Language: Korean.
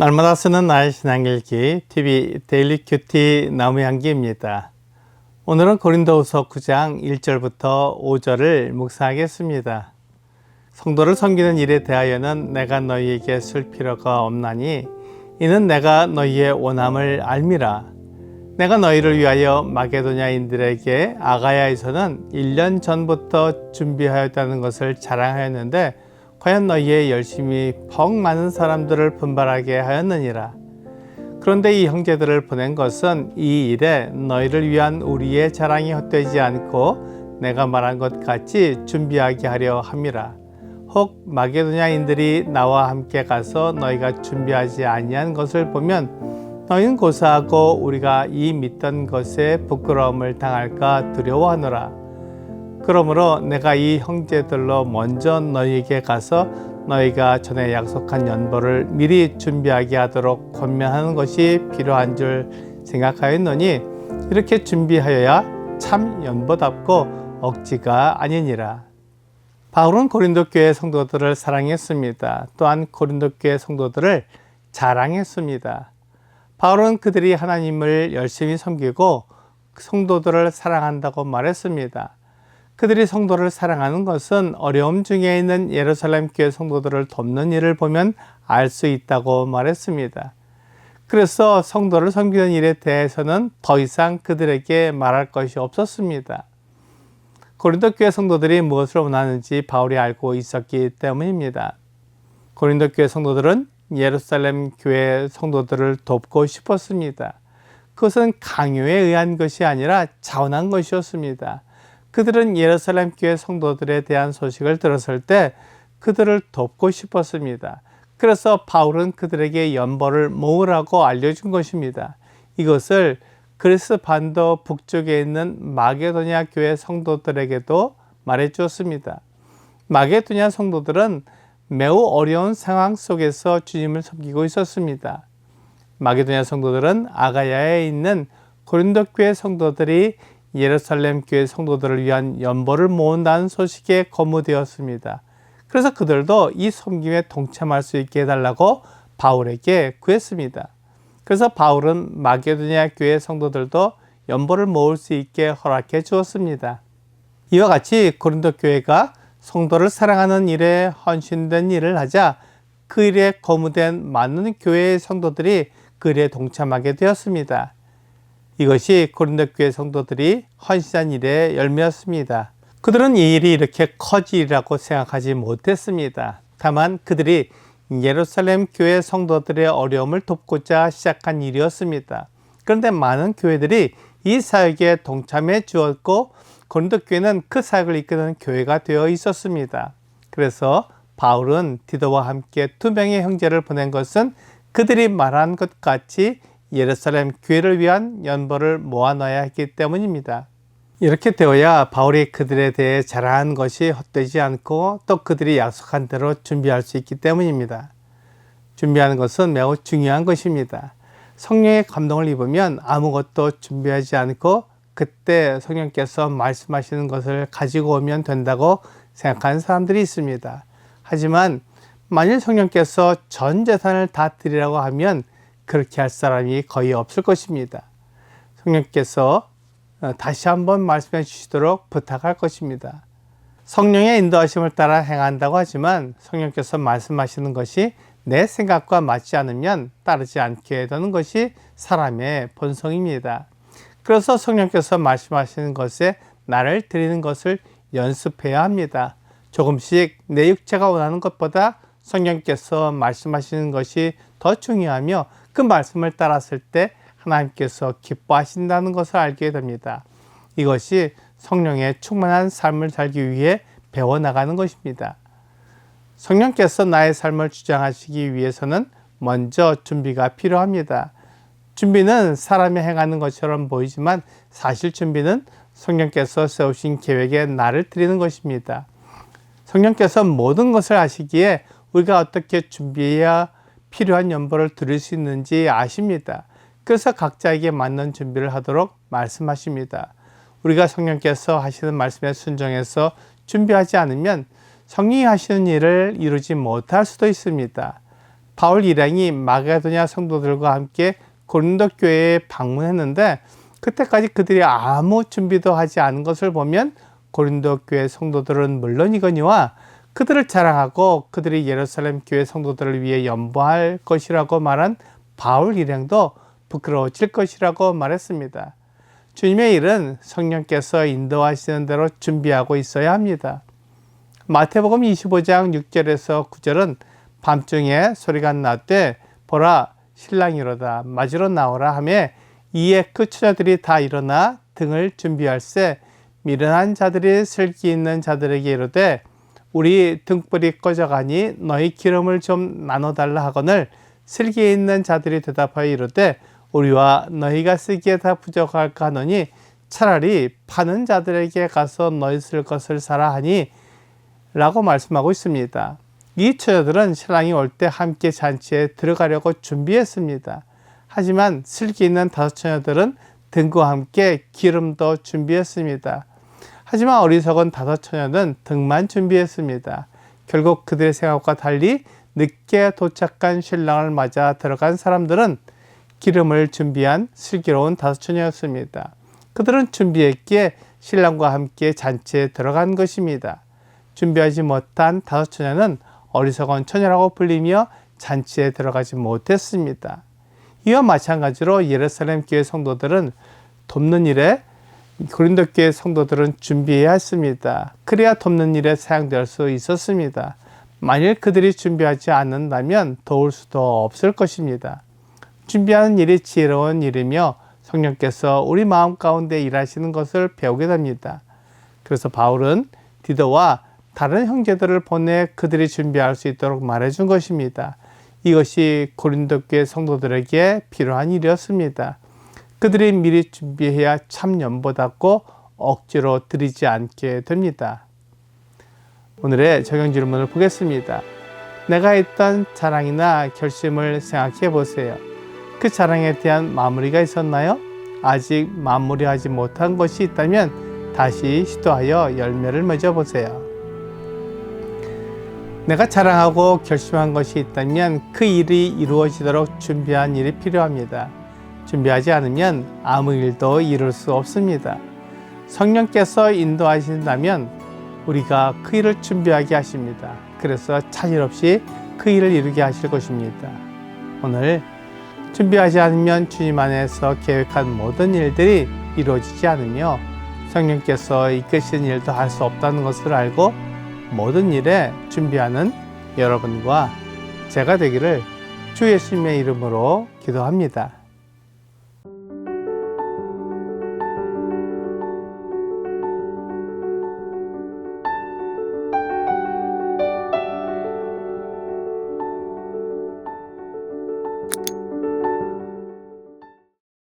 날마다 쓰는 나의 신앙일기 TV 데일리 큐티 나무향기입니다. 오늘은 고린도후서 9장 1절부터 5절을 묵상하겠습니다. 성도를 섬기는 일에 대하여는 내가 너희에게 쓸 필요가 없나니 이는 내가 너희의 원함을 알미라. 내가 너희를 위하여 마게도냐인들에게 아가야에서는 1년 전부터 준비하였다는 것을 자랑하였는데 과연 너희의 열심이 퍽 많은 사람들을 분발하게 하였느니라. 그런데 이 형제들을 보낸 것은 이 일에 너희를 위한 우리의 자랑이 헛되지 않고 내가 말한 것 같이 준비하게 하려 함이라. 혹 마게도냐인들이 나와 함께 가서 너희가 준비하지 아니한 것을 보면 너희는 고사하고 우리가 이 믿던 것에 부끄러움을 당할까 두려워하노라. 그러므로 내가 이 형제들로 먼저 너희에게 가서 너희가 전에 약속한 연보를 미리 준비하게 하도록 권면하는 것이 필요한 줄 생각하였노니 이렇게 준비하여야 참 연보답고 억지가 아니니라. 바울은 고린도 교회 성도들을 사랑했습니다. 또한 고린도 교회 성도들을 자랑했습니다. 바울은 그들이 하나님을 열심히 섬기고 성도들을 사랑한다고 말했습니다. 그들이 성도를 사랑하는 것은 어려움 중에 있는 예루살렘 교회 성도들을 돕는 일을 보면 알 수 있다고 말했습니다. 그래서 성도를 섬기는 일에 대해서는 더 이상 그들에게 말할 것이 없었습니다. 고린도 교회 성도들이 무엇을 원하는지 바울이 알고 있었기 때문입니다. 고린도 교회 성도들은 예루살렘 교회 성도들을 돕고 싶었습니다. 그것은 강요에 의한 것이 아니라 자원한 것이었습니다. 그들은 예루살렘 교회 성도들에 대한 소식을 들었을 때 그들을 돕고 싶었습니다. 그래서 바울은 그들에게 연보를 모으라고 알려준 것입니다. 이것을 그리스 반도 북쪽에 있는 마게도냐 교회 성도들에게도 말해 주었습니다. 마게도냐 성도들은 매우 어려운 상황 속에서 주님을 섬기고 있었습니다. 마게도냐 성도들은 아가야에 있는 고린도 교회 성도들이 예루살렘 교회 성도들을 위한 연보를 모은다는 소식에 거무되었습니다. 그래서 그들도 이 섬김에 동참할 수 있게 해달라고 바울에게 구했습니다. 그래서 바울은 마게도냐 교회 성도들도 연보를 모을 수 있게 허락해 주었습니다. 이와 같이 고린도 교회가 성도를 사랑하는 일에 헌신된 일을 하자 그 일에 거무된 많은 교회의 성도들이 그 일에 동참하게 되었습니다. 이것이 고린도 교회 성도들이 헌신한 일의 열매였습니다. 그들은 이 일이 이렇게 커지리라고 생각하지 못했습니다. 다만 그들이 예루살렘 교회 성도들의 어려움을 돕고자 시작한 일이었습니다. 그런데 많은 교회들이 이 사역에 동참해 주었고 고린도 교회는 그 사역을 이끄는 교회가 되어 있었습니다. 그래서 바울은 디도와 함께 2명의 형제를 보낸 것은 그들이 말한 것 같이 예루살렘 교회를 위한 연보를 모아놔야 했기 때문입니다. 이렇게 되어야 바울이 그들에 대해 자랑한 것이 헛되지 않고 또 그들이 약속한 대로 준비할 수 있기 때문입니다. 준비하는 것은 매우 중요한 것입니다. 성령의 감동을 입으면 아무것도 준비하지 않고 그때 성령께서 말씀하시는 것을 가지고 오면 된다고 생각하는 사람들이 있습니다. 하지만 만일 성령께서 전 재산을 다 드리라고 하면 그렇게 할 사람이 거의 없을 것입니다. 성령께서 다시 한번 말씀해 주시도록 부탁할 것입니다. 성령의 인도하심을 따라 행한다고 하지만 성령께서 말씀하시는 것이 내 생각과 맞지 않으면 따르지 않게 되는 것이 사람의 본성입니다. 그래서 성령께서 말씀하시는 것에 나를 드리는 것을 연습해야 합니다. 조금씩 내 육체가 원하는 것보다 성령께서 말씀하시는 것이 더 중요하며 그 말씀을 따랐을 때 하나님께서 기뻐하신다는 것을 알게 됩니다. 이것이 성령의 충만한 삶을 살기 위해 배워나가는 것입니다. 성령께서 나의 삶을 주장하시기 위해서는 먼저 준비가 필요합니다. 준비는 사람이 행하는 것처럼 보이지만 사실 준비는 성령께서 세우신 계획에 나를 드리는 것입니다. 성령께서 모든 것을 아시기에 우리가 어떻게 준비해야 필요한 연보를 드릴 수 있는지 아십니다. 그래서 각자에게 맞는 준비를 하도록 말씀하십니다. 우리가 성령께서 하시는 말씀에 순종해서 준비하지 않으면 성령이 하시는 일을 이루지 못할 수도 있습니다. 바울 일행이 마게도냐 성도들과 함께 고린도 교회에 방문했는데 그때까지 그들이 아무 준비도 하지 않은 것을 보면 고린도 교회 성도들은 물론이거니와 그들을 자랑하고 그들이 예루살렘 교회 성도들을 위해 연보할 것이라고 말한 바울 일행도 부끄러워질 것이라고 말했습니다. 주님의 일은 성령께서 인도하시는 대로 준비하고 있어야 합니다. 마태복음 25장 6절에서 9절은 밤중에 소리가 났되 보라 신랑이로다 맞으러 나오라 하며 이에 그 처자들이 다 일어나 등을 준비할세 미련한 자들이 슬기 있는 자들에게 이르되 우리 등불이 꺼져가니 너희 기름을 좀 나눠달라 하거늘 슬기 있는 자들이 대답하여 이르되 우리와 너희가 쓰기에 다 부족할까 하노니 차라리 파는 자들에게 가서 너희 쓸 것을 사라 하니 라고 말씀하고 있습니다. 이 처자들은 신랑이 올 때 함께 잔치에 들어가려고 준비했습니다. 하지만 슬기 있는 다섯 처녀들은 등과 함께 기름도 준비했습니다. 하지만 어리석은 다섯 처녀는 등만 준비했습니다. 결국 그들의 생각과 달리 늦게 도착한 신랑을 맞아 들어간 사람들은 기름을 준비한 슬기로운 다섯 처녀였습니다. 그들은 준비했기에 신랑과 함께 잔치에 들어간 것입니다. 준비하지 못한 다섯 처녀는 어리석은 처녀라고 불리며 잔치에 들어가지 못했습니다. 이와 마찬가지로 예루살렘 교회 성도들은 돕는 일에 고린도 교회 성도들은 준비해야 했습니다. 그래야 돕는 일에 사용될 수 있었습니다. 만일 그들이 준비하지 않는다면 도울 수도 없을 것입니다. 준비하는 일이 지혜로운 일이며 성령께서 우리 마음 가운데 일하시는 것을 배우게 됩니다. 그래서 바울은 디도와 다른 형제들을 보내 그들이 준비할 수 있도록 말해준 것입니다. 이것이 고린도 교회 성도들에게 필요한 일이었습니다. 그들이 미리 준비해야 참 연보답고 억지로 드리지 않게 됩니다. 오늘의 적용 질문을 보겠습니다. 내가 했던 자랑이나 결심을 생각해 보세요. 그 자랑에 대한 마무리가 있었나요? 아직 마무리하지 못한 것이 있다면 다시 시도하여 열매를 맺어 보세요. 내가 자랑하고 결심한 것이 있다면 그 일이 이루어지도록 준비한 일이 필요합니다. 준비하지 않으면 아무 일도 이룰 수 없습니다. 성령께서 인도하신다면 우리가 그 일을 준비하게 하십니다. 그래서 차질 없이 그 일을 이루게 하실 것입니다. 오늘 준비하지 않으면 주님 안에서 계획한 모든 일들이 이루어지지 않으며 성령께서 이끄신 일도 할 수 없다는 것을 알고 모든 일에 준비하는 여러분과 제가 되기를 주 예수님의 이름으로 기도합니다.